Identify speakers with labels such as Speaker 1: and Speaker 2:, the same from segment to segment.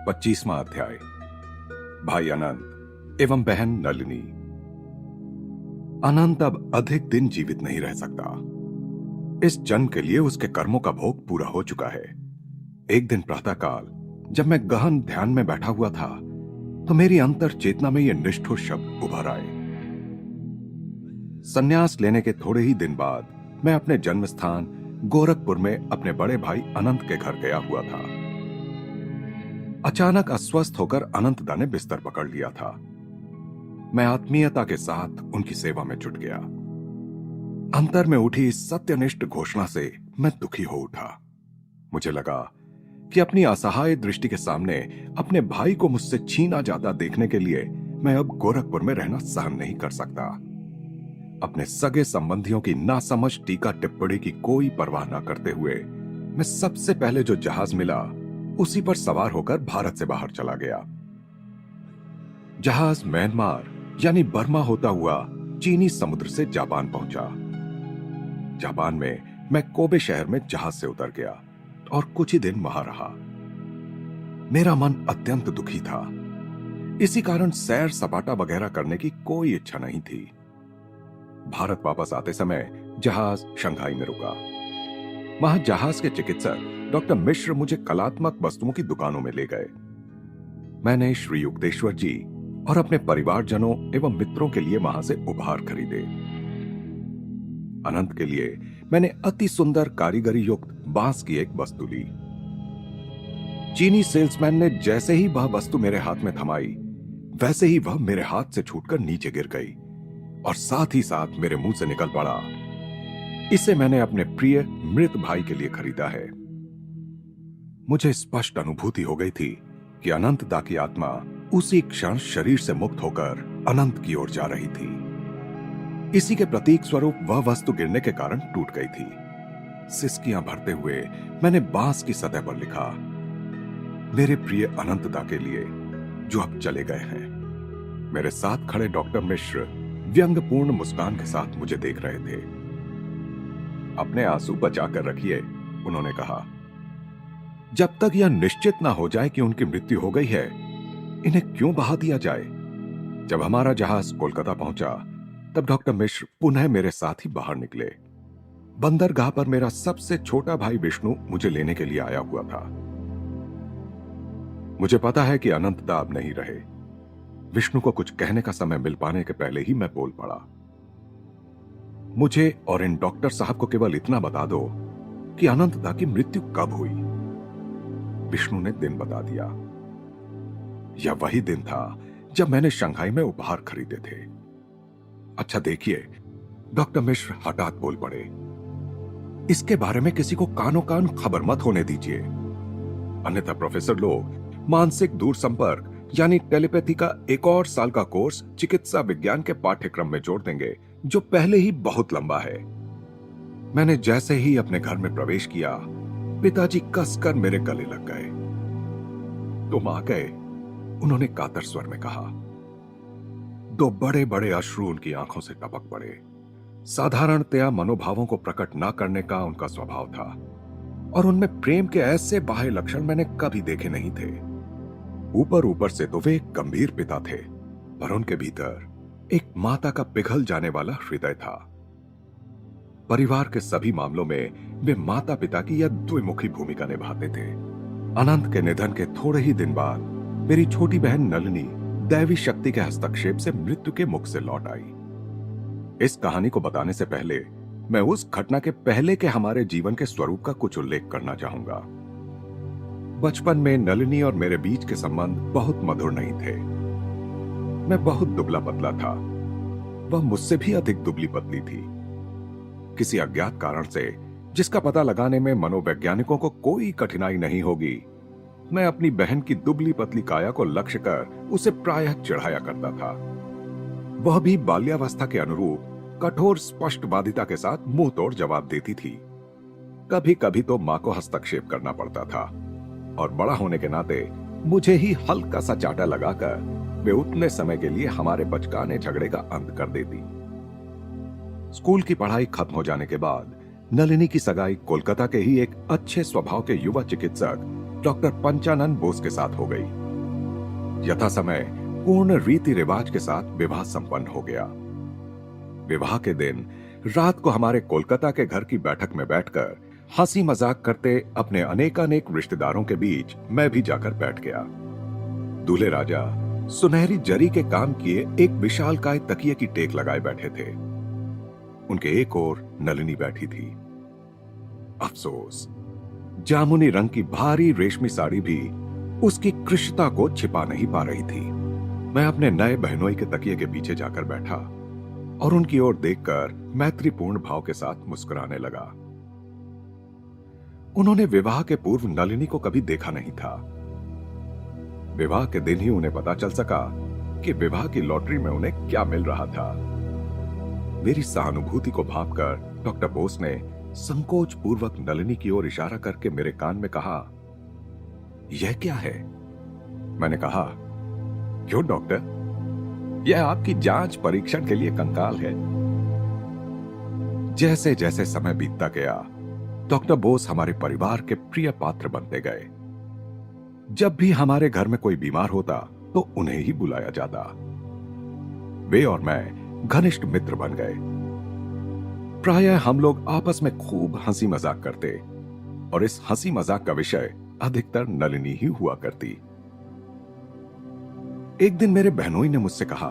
Speaker 1: 25वां अध्याय। भाई अनंत एवं बहन नलिनी। अनंत अब अधिक दिन जीवित नहीं रह सकता। इस जन्म के लिए उसके कर्मों का भोग पूरा हो चुका है। एक दिन प्रातःकाल जब मैं गहन ध्यान में बैठा हुआ था तो मेरी अंतर चेतना में ये निष्ठुर शब्द उभर आए। संन्यास लेने के थोड़े ही दिन बाद मैं अपने जन्म स्थान गोरखपुर में अपने बड़े भाई अनंत के घर गया हुआ था। अचानक अस्वस्थ होकर अनंतदा ने बिस्तर पकड़ लिया था। मैं आत्मीयता के साथ उनकी सेवा में जुट गया। अंतर में उठी इस सत्यनिष्ठ घोषणा से मैं दुखी हो उठा। मुझे लगा कि अपनी असहाय दृष्टि के सामने अपने भाई को मुझसे छीना जाता देखने के लिए मैं अब गोरखपुर में रहना सहन नहीं कर सकता। अपने सगे संबंधियों की नासमझ टीका टिप्पणी की कोई परवाह न करते हुए मैं सबसे पहले जो जहाज मिला उसी पर सवार होकर भारत से बाहर चला गया। जहाज म्यांमार यानी बर्मा होता हुआ चीनी समुद्र से जापान पहुंचा। जापान में मैं कोबे शहर में जहाज से उतर गया और कुछ ही दिन वहां रहा। मेरा मन अत्यंत दुखी था। इसी कारण सैर सपाटा वगैरह करने की कोई इच्छा नहीं थी। भारत वापस आते समय जहाज शंघाई में रुका। वहां जहाज के चिकित्सक डॉक्टर मिश्र मुझे कलात्मक वस्तुओं की दुकानों में ले गए। मैंने श्री युक्तेश्वर जी और अपने परिवारजनों एवं मित्रों के लिए वहां से उपहार खरीदे। अनंत के लिए मैंने अति सुंदर कारीगरी युक्त बांस की एक वस्तु ली। चीनी सेल्समैन ने जैसे ही वह वस्तु मेरे हाथ में थमाई वैसे ही वह मेरे हाथ से छूटकर नीचे गिर गई और साथ ही साथ मेरे मुंह से निकल पड़ा, इसे मैंने अपने प्रिय मृत भाई के लिए खरीदा है। मुझे स्पष्ट अनुभूति हो गई थी कि अनंतदा की आत्मा उसी क्षण शरीर से मुक्त होकर अनंत की ओर जा रही थी। इसी के प्रतीक स्वरूप वह वस्तु गिरने के कारण टूट गई थी। सिसकियां भरते हुए मैंने बांस की सतह पर लिखा, मेरे प्रिय अनंतदा के लिए जो अब चले गए हैं। मेरे साथ खड़े डॉक्टर मिश्र व्यंग्यपूर्ण मुस्कान के साथ मुझे देख रहे थे। अपने आंसू बचाकर रखिए, उन्होंने कहा। जब तक यह निश्चित ना हो जाए कि उनकी मृत्यु हो गई है, इन्हें क्यों बहा दिया जाए। जब हमारा जहाज कोलकाता पहुंचा तब डॉक्टर मिश्र पुनः मेरे साथ ही बाहर निकले। बंदरगाह पर मेरा सबसे छोटा भाई विष्णु मुझे लेने के लिए आया हुआ था। मुझे पता है कि अनंतदा अब नहीं रहे। विष्णु को कुछ कहने का समय मिल पाने के पहले ही मैं बोल पड़ा। मुझे और इन डॉक्टर साहब को केवल इतना बता दो कि अनंतदा की मृत्यु कब हुई। विष्णु ने दिन बता दिया। यह वही दिन था जब मैंने शंघाई में उपहार खरीदे थे। अच्छा देखिए, डॉक्टर मिश्र हठात बोल पड़े, इसके बारे में किसी को कानो कान खबर मत होने दीजिए, अन्यथा प्रोफेसर लोग मानसिक दूर संपर्क यानी टेलीपैथी का एक और साल का कोर्स चिकित्सा विज्ञान के पाठ्यक्रम में जोड़ देंगे, जो पहले ही बहुत लंबा है। मैंने जैसे ही अपने घर में प्रवेश किया, पिताजी कसकर मेरे गले लग गए। तुम आ गए, उन्होंने कातर स्वर में कहा। दो बड़े बड़े अश्रु उनकी आंखों से टपक पड़े। साधारणतया मनोभावों को प्रकट न करने का उनका स्वभाव था और उनमें प्रेम के ऐसे बाह्य लक्षण मैंने कभी देखे नहीं थे। ऊपर ऊपर से तो वे एक गंभीर पिता थे, पर उनके भीतर एक माता का पिघल जाने वाला हृदय था। परिवार के सभी मामलों में वे माता पिता की यह द्विमुखी भूमिका निभाते थे। अनंत के निधन के थोड़े ही दिन बाद मेरी छोटी बहन नलिनी दैवी शक्ति के हस्तक्षेप से मृत्यु के मुख से लौट आई। इस कहानी को बताने से पहले मैं उस घटना के पहले के हमारे जीवन के स्वरूप का कुछ उल्लेख करना चाहूंगा। बचपन में नलिनी और मेरे बीच के संबंध बहुत मधुर नहीं थे। मैं बहुत दुबला पतला था, वह मुझसे भी अधिक दुबली पतली थी। किसी अज्ञात कारण से, जिसका पता लगाने में मनोवैज्ञानिकों को कोई कठिनाई नहीं होगी, मैं अपनी बहन की दुबली पतली काया को लक्ष्य कर उसे प्रायः चिढ़ाया करता था। वह भी बाल्यावस्था के अनुरूप कठोर स्पष्टवादिता के साथ मुंह तोड़ जवाब देती थी। कभी कभी तो मां को हस्तक्षेप करना पड़ता था और बड़ा होने के नाते मुझे ही हल्का सा चाटा लगाकर वे उतने समय के लिए हमारे बचकाने झगड़े का अंत कर देती। स्कूल की पढ़ाई खत्म हो जाने के बाद नलिनी की सगाई कोलकाता के ही एक अच्छे स्वभाव के युवा चिकित्सक डॉक्टर पंचानन बोस के साथ हो गई। यथा समय पूर्ण रीति रिवाज के साथ विवाह संपन्न हो गया। विवाह के दिन रात को हमारे कोलकाता के घर की बैठक में बैठकर हंसी मजाक करते अपने अनेकानेक रिश्तेदारों के बीच मैं भी जाकर बैठ गया। दूल्हे राजा सुनहरी जरी के काम किए एक विशालकाय तकिए की टेक लगाए बैठे थे। उनके एक ओर नलिनी बैठी थी। अफसोस, जामुनी रंग की भारी रेशमी साड़ी भी उसकी कृशता को छिपा नहीं पा रही थी। मैं अपने नए बहनोई के तकिए के पीछे जाकर बैठा और उनकी ओर देखकर मैत्रीपूर्ण भाव के साथ मुस्कुराने लगा। उन्होंने विवाह के पूर्व नलिनी को कभी देखा नहीं था। विवाह के दिन ही उन्हें पता चल सका कि विवाह की लॉटरी में उन्हें क्या मिल रहा था। मेरी सहानुभूति को भांपकर डॉक्टर बोस ने संकोच पूर्वक नलिनी की ओर इशारा करके मेरे कान में कहा, यह क्या है? मैंने कहा, क्यों डॉक्टर, यह आपकी जांच परीक्षण के लिए कंकाल है। जैसे जैसे समय बीतता गया, डॉक्टर बोस हमारे परिवार के प्रिय पात्र बनते गए। जब भी हमारे घर में कोई बीमार होता तो उन्हें ही बुलाया जाता। वे और मैं घनिष्ठ मित्र बन गए। प्रायः हम लोग आपस में खूब हंसी मजाक करते और इस हंसी मजाक का विषय अधिकतर नलिनी ही हुआ करती। एक दिन मेरे बहनोई ने मुझसे कहा,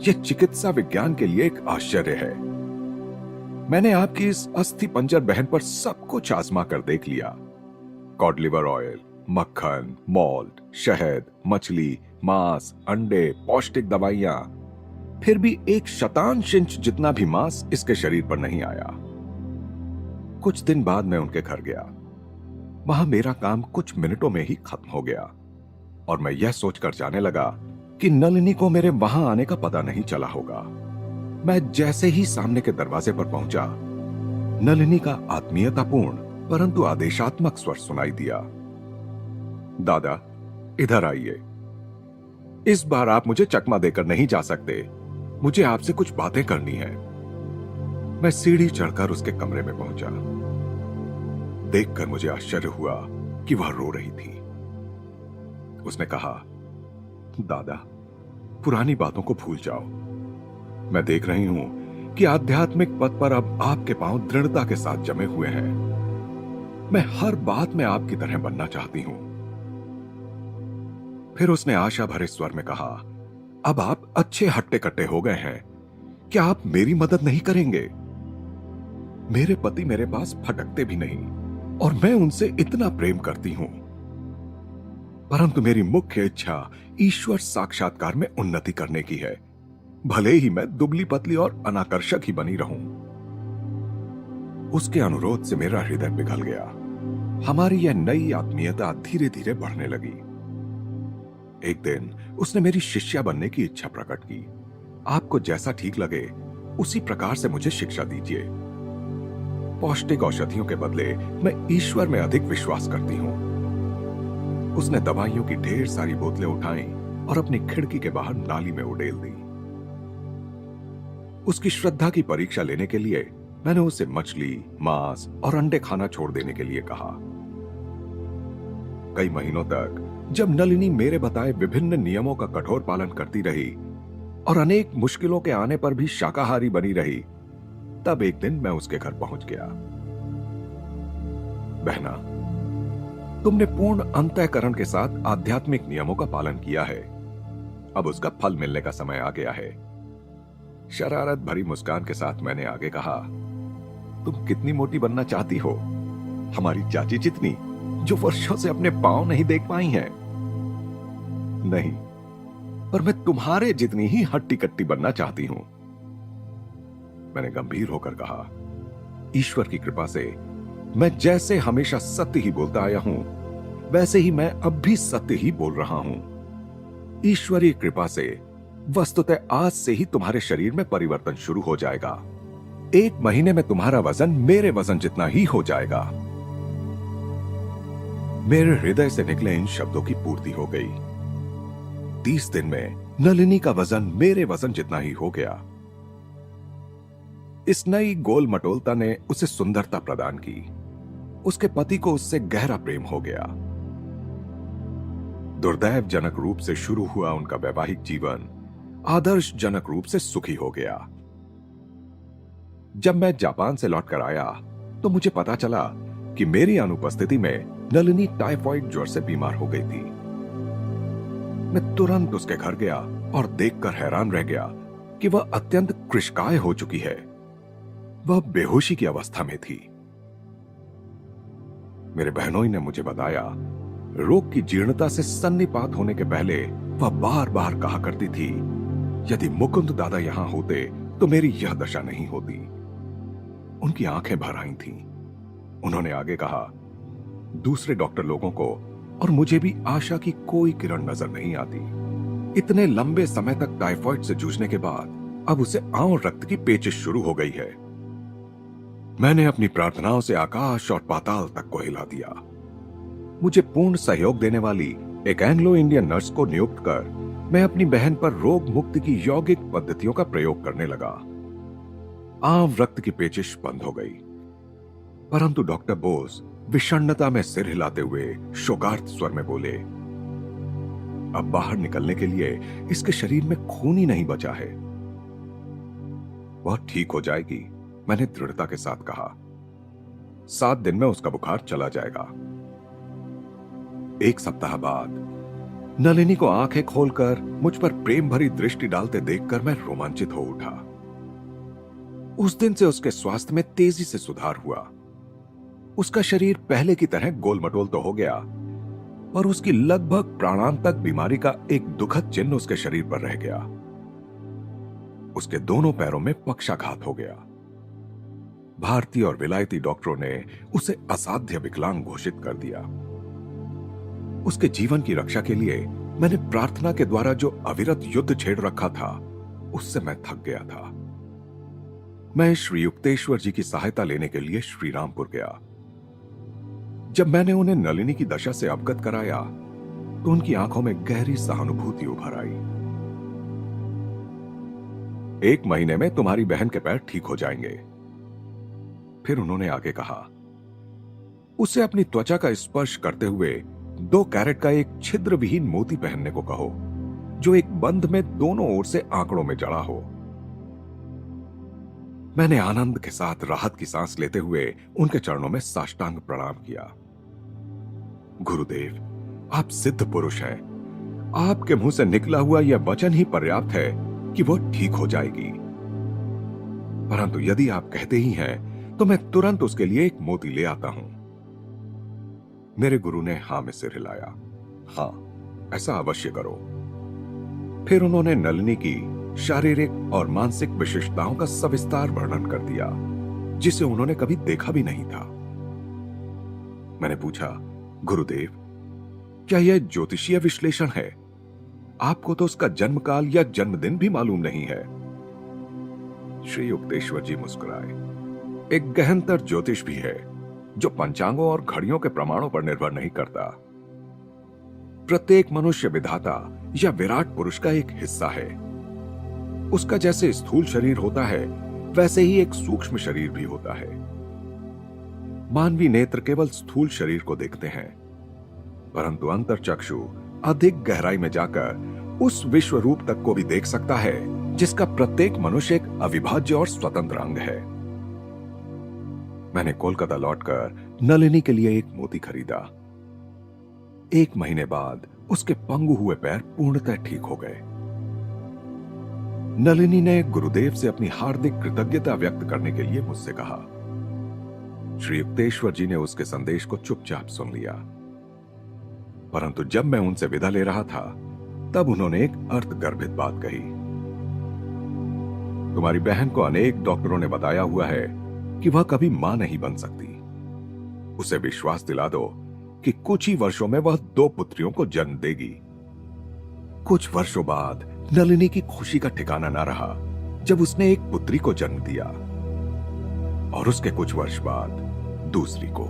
Speaker 1: यह चिकित्सा विज्ञान के लिए एक आश्चर्य है। मैंने आपकी इस अस्थि पंजर बहन पर सब कुछ आजमा कर देख लिया। कॉड लिवर ऑयल, मक्खन, मॉल्ट, शहद, मछली, मांस, अंडे, पौष्टिक दवाइयां, फिर भी एक शतांश इंच जितना भी मांस इसके शरीर पर नहीं आया। कुछ दिन बाद मैं उनके घर गया। वहां मेरा काम कुछ मिनटों में ही खत्म हो गया और मैं यह सोचकर जाने लगा कि नलिनी को मेरे वहां आने का पता नहीं चला होगा। मैं जैसे ही सामने के दरवाजे पर पहुंचा, नलिनी का आत्मीयतापूर्ण परंतु आदेशात्मक स्वर सुनाई दिया, दादा इधर आइए। इस बार आप मुझे चकमा देकर नहीं जा सकते, मुझे आपसे कुछ बातें करनी है। मैं सीढ़ी चढ़कर उसके कमरे में पहुंचा। देखकर मुझे आश्चर्य हुआ कि वह रो रही थी। उसने कहा, दादा पुरानी बातों को भूल जाओ। मैं देख रही हूं कि आध्यात्मिक पथ पर अब आपके पांव दृढ़ता के साथ जमे हुए हैं। मैं हर बात में आपकी तरह बनना चाहती हूं। फिर उसने आशा भरे स्वर में कहा, अब आप अच्छे हट्टे कट्टे हो गए हैं, क्या आप मेरी मदद नहीं करेंगे? मेरे पति मेरे पास फटकते भी नहीं और मैं उनसे इतना प्रेम करती हूं, परंतु मेरी मुख्य इच्छा ईश्वर साक्षात्कार में उन्नति करने की है, भले ही मैं दुबली पतली और अनाकर्षक ही बनी रहूं। उसके अनुरोध से मेरा हृदय पिघल गया। हमारी यह नई आत्मीयता धीरे धीरे बढ़ने लगी। एक दिन उसने मेरी शिष्या बनने की इच्छा प्रकट की। आपको जैसा ठीक लगे उसी प्रकार से मुझे शिक्षा दीजिए। पौष्टिक औषधियों के बदले मैं ईश्वर में अधिक विश्वास करती हूं। उसने दवाइयों की ढेर सारी बोतलें उठाईं और अपनी खिड़की के बाहर नाली में उड़ेल दी। उसकी श्रद्धा की परीक्षा लेने के लिए मैंने उसे मछली, मांस और अंडे खाना छोड़ देने के लिए कहा। कई महीनों तक जब नलिनी मेरे बताए विभिन्न नियमों का कठोर पालन करती रही और अनेक मुश्किलों के आने पर भी शाकाहारी बनी रही, तब एक दिन मैं उसके घर पहुंच गया। बहना, तुमने पूर्ण अंतःकरण के साथ आध्यात्मिक नियमों का पालन किया है, अब उसका फल मिलने का समय आ गया है। शरारत भरी मुस्कान के साथ मैंने आगे कहा, तुम कितनी मोटी बनना चाहती हो? हमारी चाची जितनी, जो वर्षों से अपने पांव नहीं देख पाई हैं। नहीं, पर मैं तुम्हारे जितनी ही हट्टी कट्टी बनना चाहती हूं। मैंने गंभीर होकर कहा, ईश्वर की कृपा से मैं जैसे हमेशा सत्य ही बोलता आया हूं, वैसे ही मैं अब भी सत्य ही बोल रहा हूं। ईश्वरीय कृपा से वस्तुतः आज से ही तुम्हारे शरीर में परिवर्तन शुरू हो जाएगा। 1 महीने में तुम्हारा वजन मेरे वजन जितना ही हो जाएगा। मेरे हृदय से निकले इन शब्दों की पूर्ति हो गई। 30 दिन में नलिनी का वजन मेरे वजन जितना ही हो गया। इस नई गोल मटोलता ने उसे सुंदरता प्रदान की। उसके पति को उससे गहरा प्रेम हो गया। दुर्दैवजनक रूप से शुरू हुआ उनका वैवाहिक जीवन आदर्शजनक रूप से सुखी हो गया। जब मैं जापान से लौटकर आया तो मुझे पता चला कि मेरी अनुपस्थिति में नलिनी टाइफॉइड ज्वर से बीमार हो गई थी। मैं तुरंत उसके घर गया और देखकर हैरान रह गया कि वह अत्यंत कृशकाय हो चुकी है। वह बेहोशी की अवस्था में थी। मेरे बहनोई ने मुझे बताया, रोग की जीर्णता से सन्निपात होने के पहले वह बार बार कहा करती थी, यदि मुकुंद दादा यहां होते तो मेरी यह दशा नहीं होती। उनकी आंखें भर आई थीं। उन्होंने आगे कहा, दूसरे डॉक्टर लोगों को और मुझे भी आशा की कोई किरण नजर नहीं आती। इतने लंबे समय तक टाइफॉइड से जूझने के बाद अब उसे आंव रक्त की पेचिश शुरू हो गई है। मैंने अपनी प्रार्थनाओं से आकाश और पाताल तक को हिला दिया। मुझे पूर्ण सहयोग देने वाली एक एंग्लो इंडियन नर्स को नियुक्त कर मैं अपनी बहन पर रोग मुक्ति की यौगिक पद्धतियों का प्रयोग करने लगा। आंव रक्त की पेचिश बंद हो गई, परंतु डॉक्टर बोस विषण्णता में सिर हिलाते हुए शोकार्त स्वर में बोले, अब बाहर निकलने के लिए इसके शरीर में खून ही नहीं बचा है। वह ठीक हो जाएगी, मैंने दृढ़ता के साथ कहा। 7 दिन में उसका बुखार चला जाएगा। 1 सप्ताह बाद नलिनी को आंखें खोलकर मुझ पर प्रेम भरी दृष्टि डालते देखकर मैं रोमांचित हो उठा। उस दिन से उसके स्वास्थ्य में तेजी से सुधार हुआ। उसका शरीर पहले की तरह गोलमटोल तो हो गया, पर उसकी लगभग प्राणांतक बीमारी का एक दुखद चिन्ह उसके शरीर पर रह गया। उसके दोनों पैरों में पक्षाघात हो गया। भारतीय और विलायती डॉक्टरों ने उसे असाध्य विकलांग घोषित कर दिया। उसके जीवन की रक्षा के लिए मैंने प्रार्थना के द्वारा जो अविरत युद्ध छेड़ रखा था, उससे मैं थक गया था। मैं श्री युक्तेश्वर जी की सहायता लेने के लिए श्रीरामपुर गया। जब मैंने उन्हें नलिनी की दशा से अवगत कराया तो उनकी आंखों में गहरी सहानुभूति उभर आई। 1 महीने में तुम्हारी बहन के पैर ठीक हो जाएंगे। फिर उन्होंने आगे कहा, उसे अपनी त्वचा का स्पर्श करते हुए 2 कैरेट का एक छिद्र विहीन मोती पहनने को कहो, जो एक बंध में दोनों ओर से आंकड़ों में जड़ा हो। मैंने आनंद के साथ राहत की सांस लेते हुए उनके चरणों में साष्टांग प्रणाम किया। गुरुदेव, आप सिद्ध पुरुष हैं। आपके मुंह से निकला हुआ यह वचन ही पर्याप्त है कि वह ठीक हो जाएगी। परंतु यदि आप कहते ही हैं तो मैं तुरंत उसके लिए एक मोती ले आता हूं। मेरे गुरु ने हां में सिर हिलाया। हां, ऐसा अवश्य करो। फिर उन्होंने नलिनी की शारीरिक और मानसिक विशिष्टताओं का सविस्तार वर्णन कर दिया, जिसे उन्होंने कभी देखा भी नहीं था। मैंने पूछा, गुरुदेव, क्या यह ज्योतिषीय विश्लेषण है? आपको तो उसका जन्मकाल या जन्मदिन भी मालूम नहीं है। श्री युक्तेश्वर जी मुस्कुराए। एक गहनतर ज्योतिष भी है जो पंचांगों और घड़ियों के प्रमाणों पर निर्भर नहीं करता। प्रत्येक मनुष्य विधाता या विराट पुरुष का एक हिस्सा है। उसका जैसे स्थूल शरीर होता है, वैसे ही एक सूक्ष्म शरीर भी होता है। मानवीय नेत्र केवल स्थूल शरीर को देखते हैं, परंतु अंतर्चक्षु अधिक गहराई में जाकर उस विश्व रूप तक को भी देख सकता है जिसका प्रत्येक मनुष्य एक अविभाज्य और स्वतंत्र अंग है। मैंने कोलकाता लौटकर नलिनी के लिए एक मोती खरीदा। 1 महीने बाद उसके पंगु हुए पैर पूर्णतः ठीक हो गए। नलिनी ने गुरुदेव से अपनी हार्दिक कृतज्ञता व्यक्त करने के लिए मुझसे कहा। श्री युक्तेश्वर जी ने उसके संदेश को चुपचाप सुन लिया, परंतु जब मैं उनसे विदा ले रहा था तब उन्होंने एक अर्थगर्भित बात कही। तुम्हारी बहन को अनेक डॉक्टरों ने बताया हुआ है कि वह कभी मां नहीं बन सकती। उसे विश्वास दिला दो कि कुछ ही वर्षों में वह 2 पुत्रियों को जन्म देगी। कुछ वर्षों बाद नलिनी की खुशी का ठिकाना ना रहा जब उसने एक पुत्री को जन्म दिया और उसके कुछ वर्ष बाद दूसरी को।